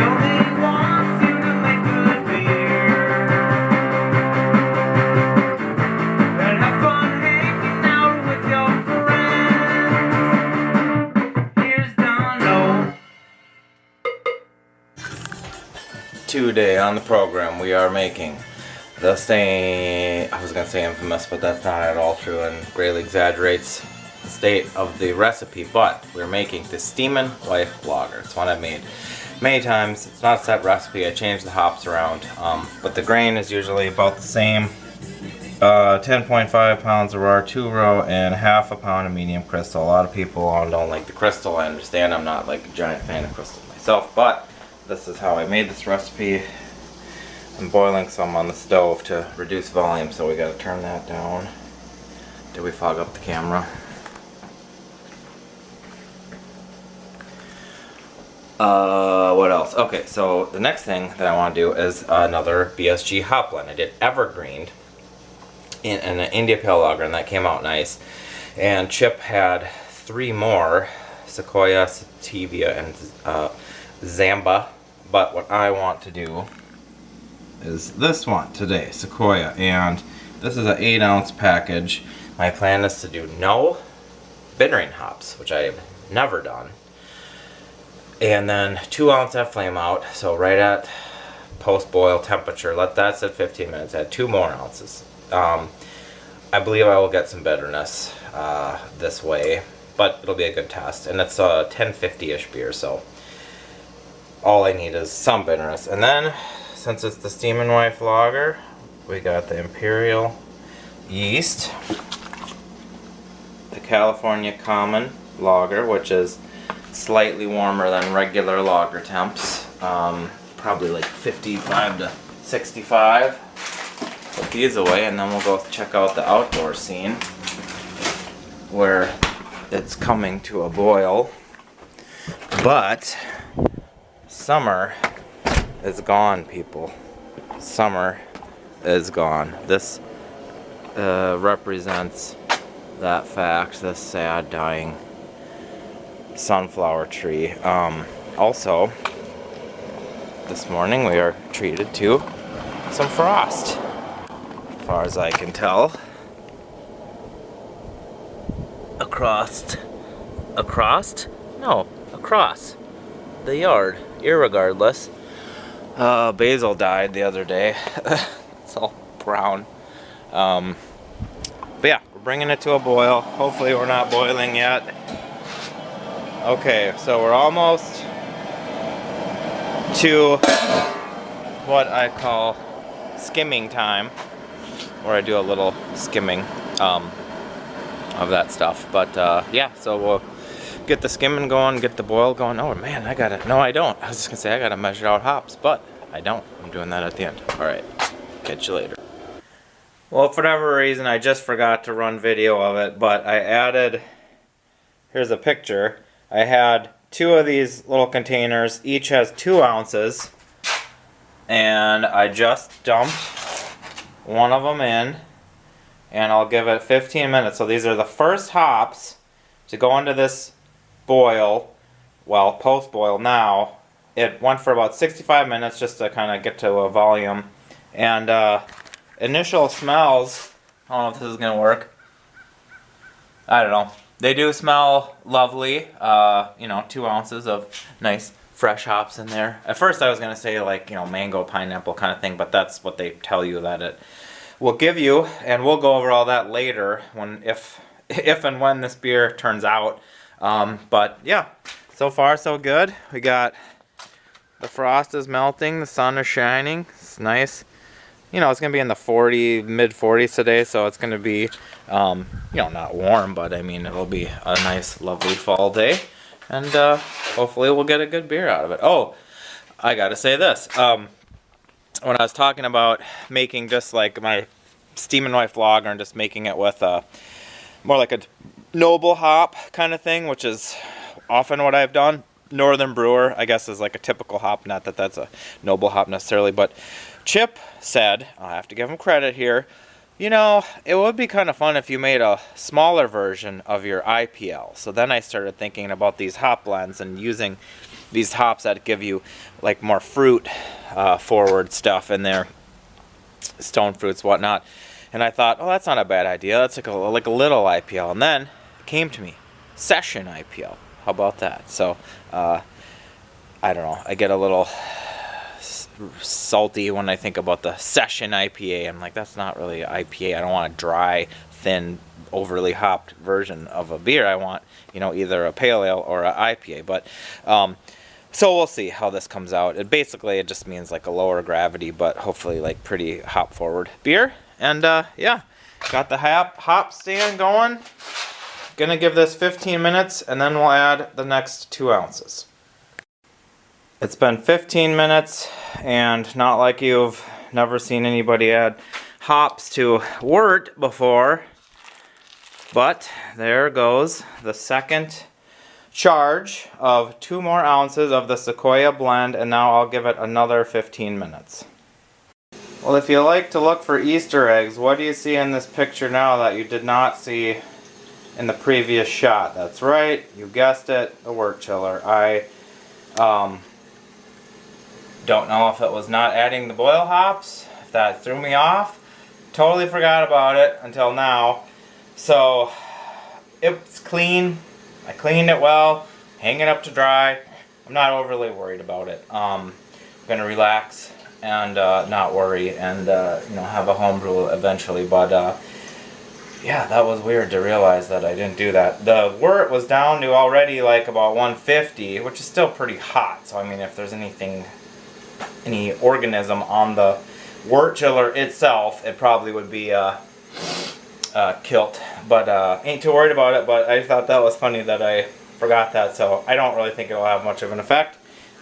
only wants you to make good beer and have fun hanging out with your friends. Here's Dono. Today on the program we are making the I was gonna say infamous, but that's not at all true and greatly exaggerates the state of the recipe, but we're making the Steamin Wife Lager. It's one I've made many times. It's not a set recipe. I change the hops around, but the grain is usually about the same. 10.5 pounds of raw 2-row and half a pound of medium crystal. A lot of people don't like the crystal. I understand. I'm not like a giant fan of crystal myself, but this is how I made this recipe. I'm boiling some on the stove to reduce volume, so we gotta turn that down. Did we fog up the camera? What else? Okay, so the next thing that I want to do is another BSG hop blend. I did Evergreen in an India Pale Lager, and that came out nice. And Chip had 3 more, Sequoia, Sativa, and Zamba. But what I want to do is this one today, Sequoia, and this is an 8-ounce package. My plan is to do no bittering hops, which I've never done, and then 2-ounce at flame out, so right at post boil temperature. Let that sit 15 minutes. Add 2 more ounces. I believe I will get some bitterness this way, but it'll be a good test. And it's a 1050-ish beer, so all I need is some bitterness. And then, since it's the Steamin Wife Lager, we got the Imperial yeast, the California Common Lager, which is slightly warmer than regular lager temps, probably like 55 to 65. Put these away, and then we'll go check out the outdoor scene where it's coming to a boil. But summer is gone, people. Summer is gone. This represents that fact, this sad dying sunflower tree. Also, this morning we are treated to some frost, as far as I can tell. Across the yard. Irregardless, basil died the other day. It's all brown. But yeah, we're bringing it to a boil. Hopefully we're not boiling yet. Okay, so we're almost to what I call skimming time, where I do a little skimming of that stuff. But yeah, so we'll get the skimming going, get the boil going. Oh man, I don't. I was just gonna say I gotta measure out hops, but I don't. I'm doing that at the end. Alright, catch you later. Well, for whatever reason, I just forgot to run video of it, but I added, here's a picture. I had 2 of these little containers, each has 2 ounces, and I just dumped one of them in, and I'll give it 15 minutes. So these are the first hops to go into this boil, well, post boil now. It went for about 65 minutes just to kind of get to a volume, and initial smells, I don't know if this is gonna work, I don't know, they do smell lovely. 2 ounces of nice fresh hops in there. At first I was gonna say like, mango, pineapple kind of thing, but that's what they tell you that it will give you, and we'll go over all that later when if and when this beer turns out. But yeah, so far so good. We got the frost is melting, the sun is shining. It's nice. It's gonna be in the mid 40s today, so it's gonna be not warm, but I mean it'll be a nice lovely fall day, and hopefully we'll get a good beer out of it. Oh, I gotta say this, when I was talking about making just like my Steamin Wife Lager and just making it with more like a noble hop kind of thing, which is often what I've done. Northern Brewer, I guess, is like a typical hop, not that that's a noble hop necessarily, but Chip said, I have to give him credit here, it would be kind of fun if you made a smaller version of your IPL. So then I started thinking about these hop blends and using these hops that give you like more fruit forward stuff in there, stone fruits, whatnot. And I thought, oh, that's not a bad idea. That's like a little IPL. And then it came to me, session IPL. How about that? So I don't know. I get a little salty when I think about the session IPA. I'm like, that's not really IPA. I don't want a dry, thin, overly hopped version of a beer. I want, you know, either a pale ale or a IPA. But so we'll see how this comes out. It just means like a lower gravity, but hopefully like pretty hop forward beer. And yeah, got the hop stand going. Gonna give this 15 minutes and then we'll add the next 2 ounces. It's been 15 minutes and not like you've never seen anybody add hops to wort before. But there goes the second charge of 2 more ounces of the Sequoia blend, and now I'll give it another 15 minutes. Well, if you like to look for Easter eggs, what do you see in this picture now that you did not see in the previous shot? That's right, you guessed it, the wort chiller. I don't know if it was not adding the boil hops, if that threw me off. Totally forgot about it until now. So it's clean. I cleaned it well, hang it up to dry. I'm not overly worried about it. I'm gonna relax and not worry and you know, have a homebrew eventually. But yeah, that was weird to realize that I didn't do that. The wort was down to already like about 150, which is still pretty hot. So I mean, if there's any organism on the wort chiller itself, it probably would be killed. But ain't too worried about it. But I thought that was funny that I forgot that. So I don't really think it'll have much of an effect.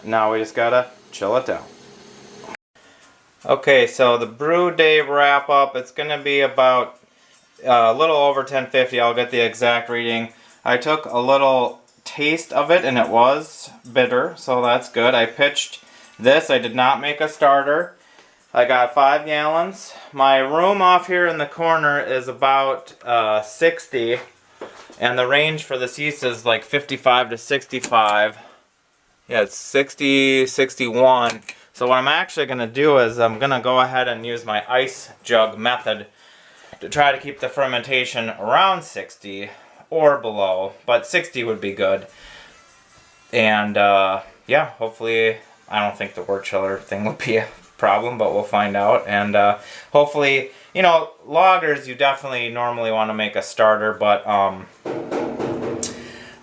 Now we just gotta chill it down. Okay, so the brew day wrap up, it's gonna be about a little over 1050. I'll get the exact reading. I took a little taste of it and it was bitter, so that's good. I pitched this. I did not make a starter. I got 5 gallons. My room off here in the corner is about 60, and the range for this yeast is like 55 to 65. Yeah, it's 60, 61. So what I'm actually going to do is I'm going to go ahead and use my ice jug method to try to keep the fermentation around 60 or below, but 60 would be good. And yeah, hopefully, I don't think the wort chiller thing would be a problem, but we'll find out. And hopefully, you know, lagers you definitely normally want to make a starter, but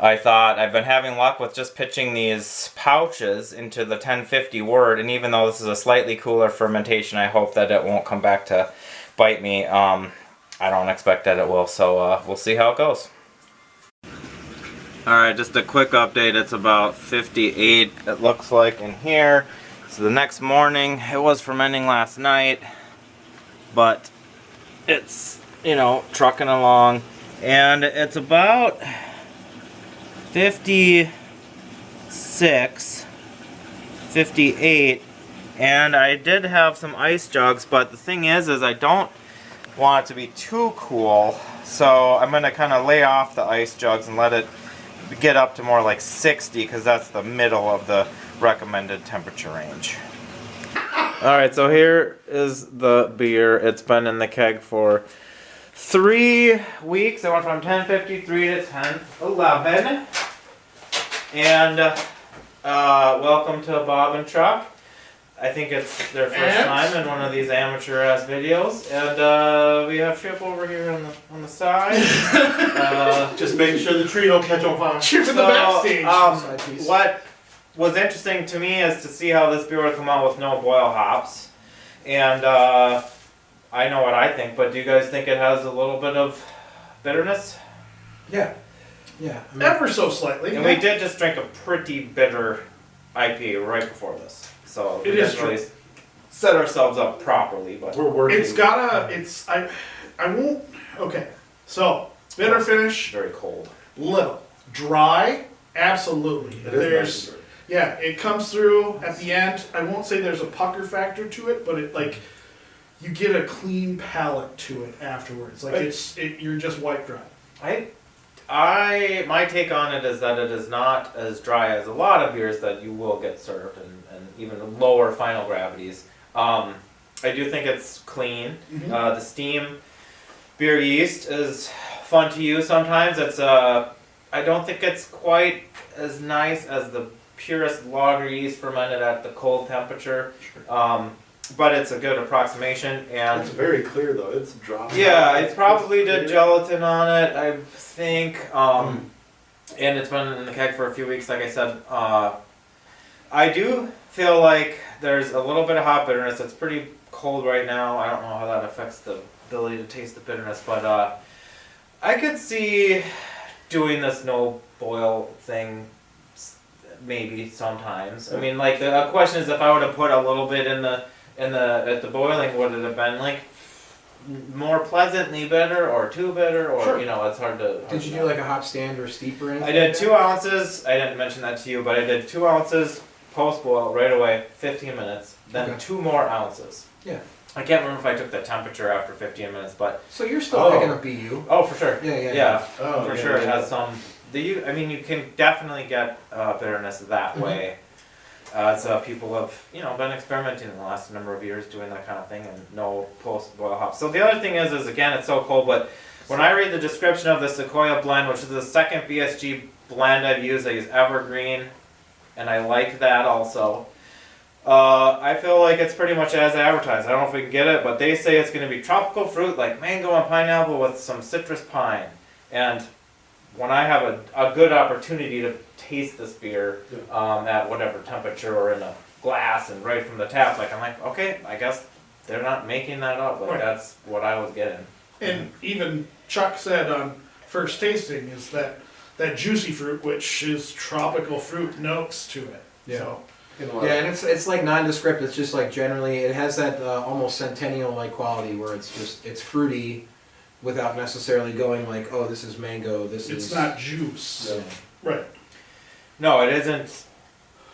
I thought I've been having luck with just pitching these pouches into the 1050 wort, and even though this is a slightly cooler fermentation, I hope that it won't come back to bite me. I don't expect that it will, so we'll see how it goes. Alright, just a quick update. It's about 58, it looks like, in here. So the next morning, it was fermenting last night, but it's, you know, trucking along, and it's about 56, 58, and I did have some ice jugs, but the thing is I don't want it to be too cool, so I'm going to kind of lay off the ice jugs and let it get up to more like 60, because that's the middle of the recommended temperature range. Alright, so here is the beer. It's been in the keg for 3 weeks. I went from 1053 to 1011. And welcome to Bob and Chuck. I think it's their first time in one of these amateur-ass videos. And we have Chip over here on the side. Just making sure the tree don't catch on fire. Chip in the backstage. What was interesting to me is to see how this beer would come out with no boil hops. And I know what I think, but do you guys think it has a little bit of bitterness? Yeah. Yeah. I mean, ever so slightly. And we did just drink a pretty bitter IPA right before this. So we didn't really set ourselves up properly, but we're working. It's got a, I won't, okay. So, bitter finish. Very cold. Little. Dry, absolutely. It is nice. Yeah, it comes through at the end. I won't say there's a pucker factor to it, but it like, you get a clean palate to it afterwards. Like you're just wiped dry. My take on it is that it is not as dry as a lot of beers that you will get served, and even lower final gravities. I do think it's clean. The steam beer yeast is fun to use sometimes. It's I don't think it's quite as nice as the purest lager yeast fermented at the cold temperature. But it's a good approximation, and It's very clear though. It's dry. yeah, it's probably did gelatin on it, I think. And it's been in the keg for a few weeks, like I said. I do feel like there's a little bit of hop bitterness. It's pretty cold right now. I don't know how that affects the ability to taste the bitterness, but I could see doing this no boil thing maybe sometimes. I mean, like the question is, if I would have put a little bit at the boiling, would it have been like more pleasantly bitter or too bitter, or Sure. you know, it's hard to. Did you do like a hop stand or steep or anything? I did 2 ounces. I didn't mention that to you, but I did 2 ounces post boil right away, 15 minutes, then Okay. 2 more ounces. Yeah. I can't remember if I took the temperature after 15 minutes, but So you're still Oh. picking up BU. oh, for sure. Yeah. Oh, For yeah, sure, it yeah. has some. I mean, you can definitely get bitterness that way. So people have, been experimenting in the last number of years doing that kind of thing, and no post-boil hops. So the other thing is again, it's so cold, but when I read the description of the Sequoia blend, which is the second BSG blend I've used, I use Evergreen, and I like that also. I feel like it's pretty much as advertised. I don't know if we can get it, but they say it's going to be tropical fruit like mango and pineapple with some citrus pine. And when I have a good opportunity to taste this beer at whatever temperature or in a glass and right from the tap, like I'm like, okay, I guess they're not making that up. Like Right. that's what I was getting. And even Chuck said on first tasting is that juicy fruit, which is tropical fruit notes to it. Yeah. So, Yeah, and it's like nondescript. It's just like generally it has that almost centennial like quality where it's fruity, without necessarily going like, oh, this is mango. This it's is not juice. Yeah. Right. No, it isn't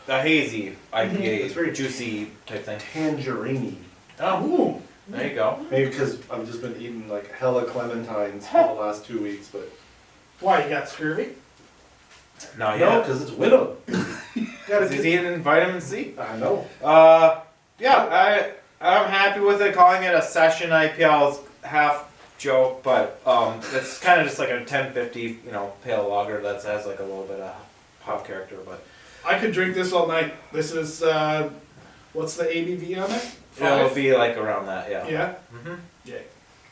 a hazy IPA. It's very juicy type thing. Tangerine. Oh, Ooh. there you go. Maybe because I've just been eating like hella clementines for the last 2 weeks, but Why, you got scurvy? No, no, because it's winter. Gotta He's get. eating vitamin C. I know. Yeah, I'm happy with it. Calling it a session IPL is half joke, but it's kind of just like a 1050, pale lager that has like a little bit of hop character. But I could drink this all night. This is, what's the ABV on it? it'll 5? be like around that, yeah. Yeah? Mm-hmm. Yeah.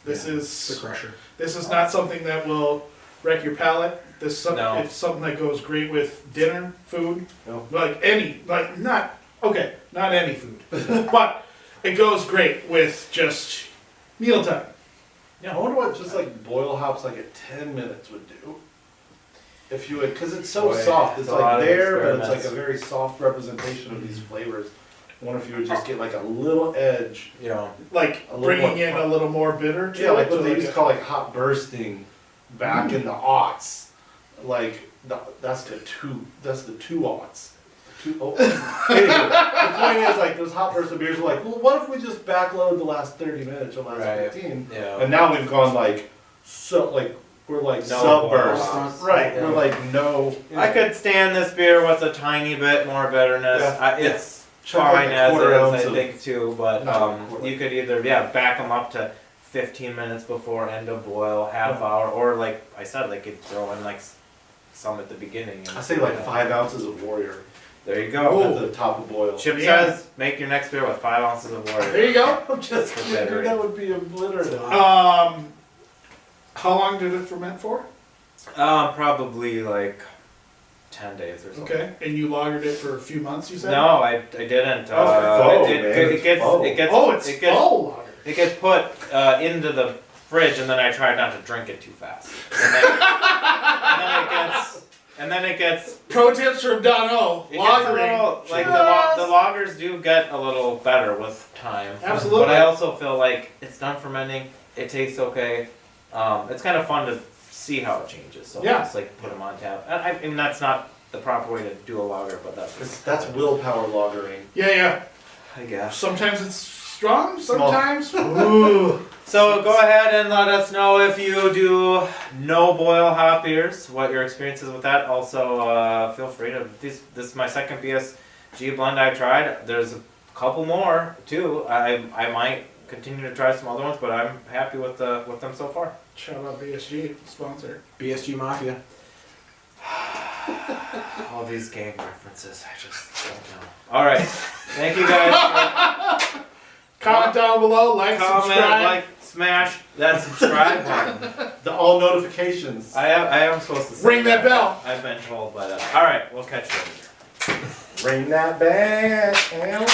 This it's a is crusher. this is not something that will wreck your palate. No. It's something that goes great with dinner, food, No. not any food, but it goes great with just mealtime. I wonder what just like boil hops like at 10 minutes would do. If you would, because it's so Boy, soft. it's It's a lot like of there, but it's experiments. like a very soft representation of these flavors. I wonder if you would just get like a little edge. Like A little bringing more in fun. a little more bitter to Yeah, like it. what to they used to call like hot bursting back in the aughts. Like that's the two aughts. Anyway, the point is like those hot bursting beers are like, well, what if we just backload the last 30 minutes or last Right. 15? Yeah. And now we've gone like we're like No subbursts. boils. Right. Yeah. We're like no. I could stand this beer with a tiny bit more bitterness. Yeah. It's Chuck fine like a as quarter is, ounce I of- think, too. But No, quarter. you could either back them up to 15 minutes before end of boil, half hour, or like I said, like could throw in like some at the beginning. I say like 5 ounces of Warrior There you go. at the top of boil. Chip Yeah. says make your next beer with 5 ounces of water. There you go. I'm just For kidding. better. That would be obliterative. How long did it ferment for? Probably like 10 days or something. Okay, and you lagered it for a few months. You said. No, I didn't. faux, it man. gets Faux. Oh, it's full lager. It gets put into the fridge, and then I try not to drink it too fast. And then it gets. Pro tips from Dono. It gets a Lagering. little, like the lagers do get a little better with time. Absolutely. But I also feel like it's done fermenting. It tastes okay. It's kind of fun to see how it changes. So Yeah. just like put them on tap. And I mean that's not the proper way to do a lager, but that's That's willpower lagering. Yeah. I guess. Sometimes it's strong sometimes. Ooh. So go ahead and let us know if you do no boil hop beers, what your experience is with that. Also, feel free to. This is my second BSG blend I've tried. There's a couple more too. I might continue to try some other ones, but I'm happy with them so far. Shout out BSG sponsor. BSG Mafia. All these gang references, I just don't know. All right, thank you guys. Comment down below, like, Comment, subscribe. like, smash that subscribe button. The all notifications. I am supposed to say Ring that bell. I've been told by that. All right, we'll catch you later. Ring that bell.